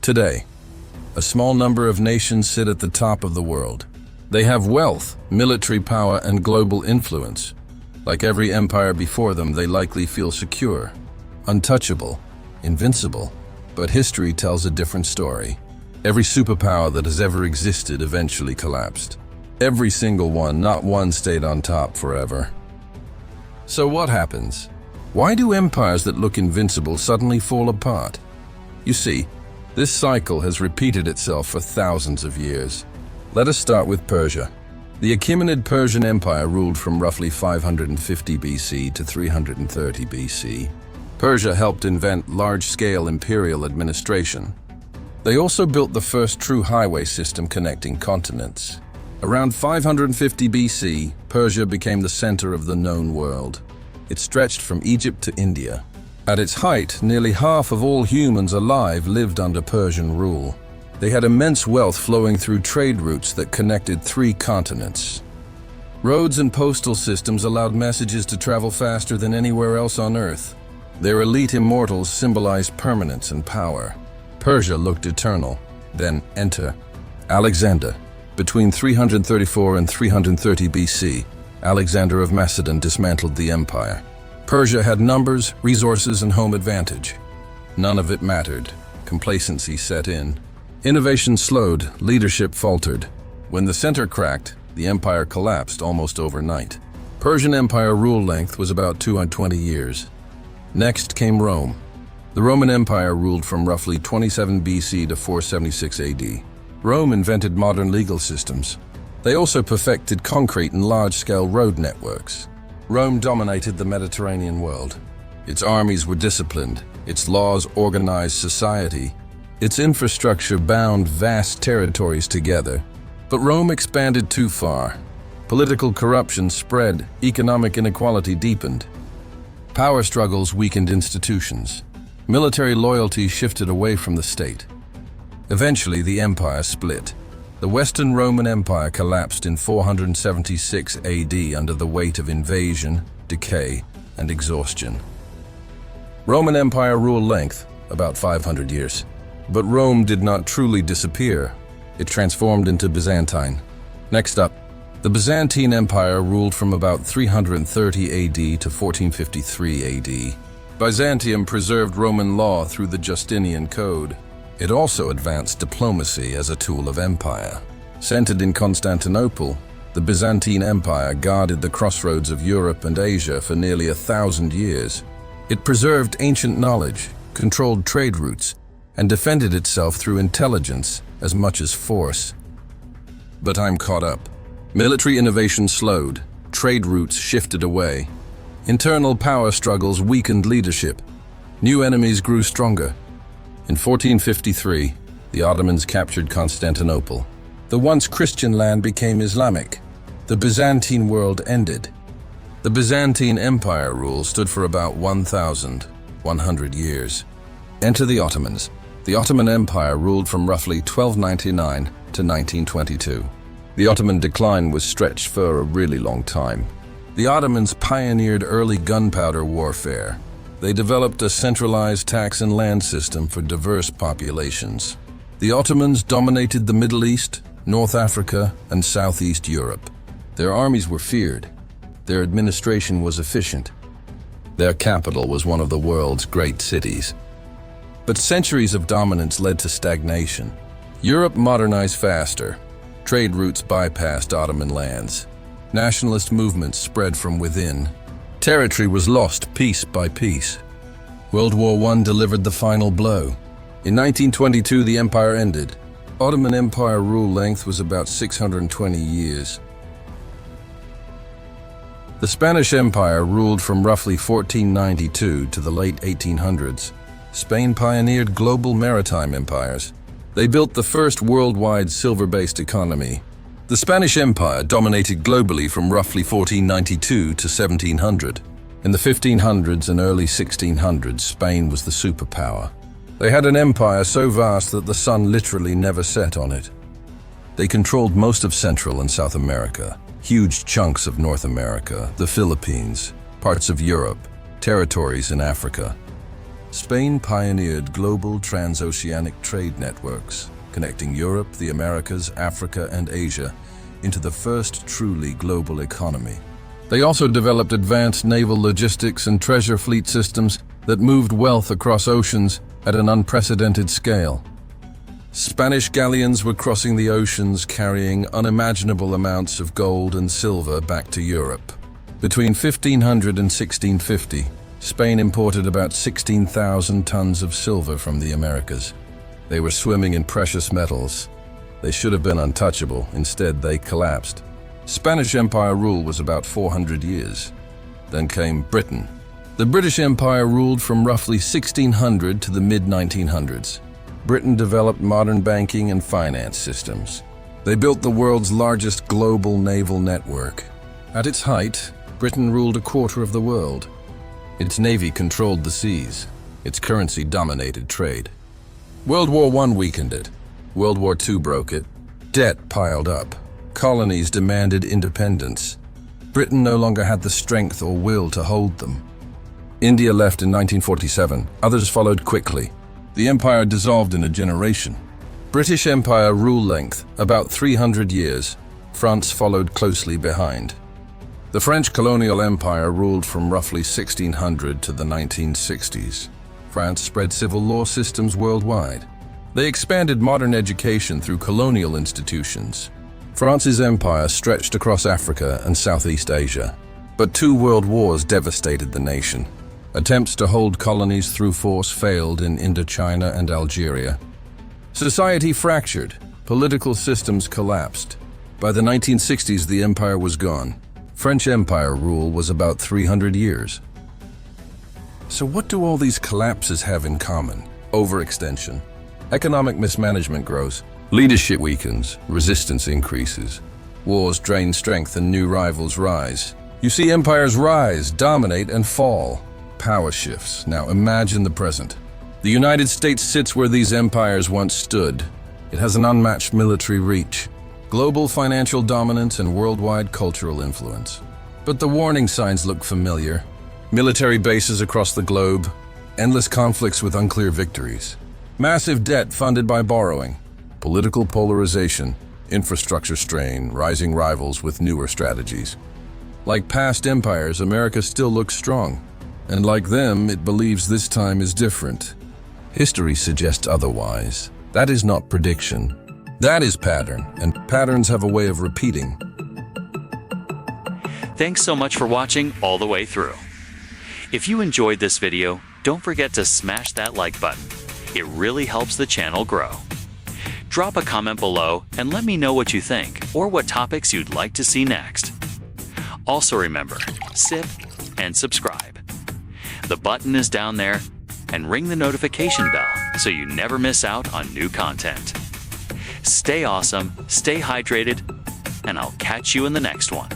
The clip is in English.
Today, a small number of nations sit at the top of the world. They have wealth, military power, and global influence. Like every empire before them, they likely feel secure, untouchable, invincible. But history tells a different story. Every superpower that has ever existed eventually collapsed. Every single one, not one stayed on top forever. So what happens? Why do empires that look invincible suddenly fall apart? You see, this cycle has repeated itself for thousands of years. Let us start with Persia. The Achaemenid Persian Empire ruled from roughly 550 BC to 330 BC. Persia helped invent large-scale imperial administration. They also built the first true highway system connecting continents. Around 550 BC, Persia became the center of the known world. It stretched from Egypt to India. At its height, nearly half of all humans alive lived under Persian rule. They had immense wealth flowing through trade routes that connected 3 continents. Roads and postal systems allowed messages to travel faster than anywhere else on Earth. Their elite immortals symbolized permanence and power. Persia looked eternal. Then enter Alexander. Between 334 and 330 BC, Alexander of Macedon dismantled the empire. Persia had numbers, resources, and home advantage. None of it mattered. Complacency set in. Innovation slowed, leadership faltered. When the center cracked, the empire collapsed almost overnight. Persian Empire rule length was about 220 years. Next came Rome. The Roman Empire ruled from roughly 27 BC to 476 AD. Rome invented modern legal systems. They also perfected concrete and large-scale road networks. Rome dominated the Mediterranean world. Its armies were disciplined. Its laws organized society. Its infrastructure bound vast territories together. But Rome expanded too far. Political corruption spread. Economic inequality deepened. Power struggles weakened institutions. Military loyalty shifted away from the state. Eventually, the empire split. The Western Roman Empire collapsed in 476 AD under the weight of invasion, decay, and exhaustion. Roman Empire rule length, about 500 years. But Rome did not truly disappear. It transformed into Byzantine. Next up, the Byzantine Empire ruled from about 330 AD to 1453 AD. Byzantium preserved Roman law through the Justinian Code. It also advanced diplomacy as a tool of empire. Centered in Constantinople, the Byzantine Empire guarded the crossroads of Europe and Asia for nearly 1,000 years. It preserved ancient knowledge, controlled trade routes, and defended itself through intelligence as much as force. But I'm caught up. Military innovation slowed, trade routes shifted away. Internal power struggles weakened leadership. New enemies grew stronger. In 1453, the Ottomans captured Constantinople. The once Christian land became Islamic. The Byzantine world ended. The Byzantine Empire rule stood for about 1,100 years. Enter the Ottomans. The Ottoman Empire ruled from roughly 1299 to 1922. The Ottoman decline was stretched for a really long time. The Ottomans pioneered early gunpowder warfare. They developed a centralized tax and land system for diverse populations. The Ottomans dominated the Middle East, North Africa, and Southeast Europe. Their armies were feared. Their administration was efficient. Their capital was one of the world's great cities. But centuries of dominance led to stagnation. Europe modernized faster. Trade routes bypassed Ottoman lands. Nationalist movements spread from within. Territory was lost piece by piece. World War I delivered the final blow. In 1922, the empire ended. Ottoman Empire rule length was about 620 years. The Spanish Empire ruled from roughly 1492 to the late 1800s. Spain pioneered global maritime empires. They built the first worldwide silver-based economy. The Spanish Empire dominated globally from roughly 1492 to 1700. In the 1500s and early 1600s, Spain was the superpower. They had an empire so vast that the sun literally never set on it. They controlled most of Central and South America, huge chunks of North America, the Philippines, parts of Europe, territories in Africa. Spain pioneered global transoceanic trade networks, connecting Europe, the Americas, Africa, and Asia into the first truly global economy. They also developed advanced naval logistics and treasure fleet systems that moved wealth across oceans at an unprecedented scale. Spanish galleons were crossing the oceans carrying unimaginable amounts of gold and silver back to Europe. Between 1500 and 1650, Spain imported about 16,000 tons of silver from the Americas. They were swimming in precious metals. They should have been untouchable. Instead, they collapsed. Spanish Empire rule was about 400 years. Then came Britain. The British Empire ruled from roughly 1600 to the mid-1900s. Britain developed modern banking and finance systems. They built the world's largest global naval network. At its height, Britain ruled a quarter of the world. Its navy controlled the seas. Its currency dominated trade. World War I weakened it. World War II broke it. Debt piled up. Colonies demanded independence. Britain no longer had the strength or will to hold them. India left in 1947. Others followed quickly. The empire dissolved in a generation. British Empire rule length, about 300 years. France followed closely behind. The French colonial empire ruled from roughly 1600 to the 1960s. France spread civil law systems worldwide. They expanded modern education through colonial institutions. France's empire stretched across Africa and Southeast Asia. But 2 world wars devastated the nation. Attempts to hold colonies through force failed in Indochina and Algeria. Society fractured. Political systems collapsed. By the 1960s, the empire was gone. French Empire rule was about 300 years. So what do all these collapses have in common? Overextension. Economic mismanagement grows. Leadership weakens. Resistance increases. Wars drain strength and new rivals rise. You see empires rise, dominate, and fall. Power shifts. Now imagine the present. The United States sits where these empires once stood. It has an unmatched military reach, global financial dominance, and worldwide cultural influence. But the warning signs look familiar. Military bases across the globe, endless conflicts with unclear victories, massive debt funded by borrowing, political polarization, infrastructure strain, rising rivals with newer strategies. Like past empires, America still looks strong. And like them, it believes this time is different. History suggests otherwise. That is not prediction. That is pattern, and patterns have a way of repeating. Thanks so much for watching all the way through. If you enjoyed this video, don't forget to smash that like button. It really helps the channel grow. Drop a comment below and let me know what you think or what topics you'd like to see next. Also remember, sip and subscribe. The button is down there, and ring the notification bell so you never miss out on new content. Stay awesome, stay hydrated, and I'll catch you in the next one.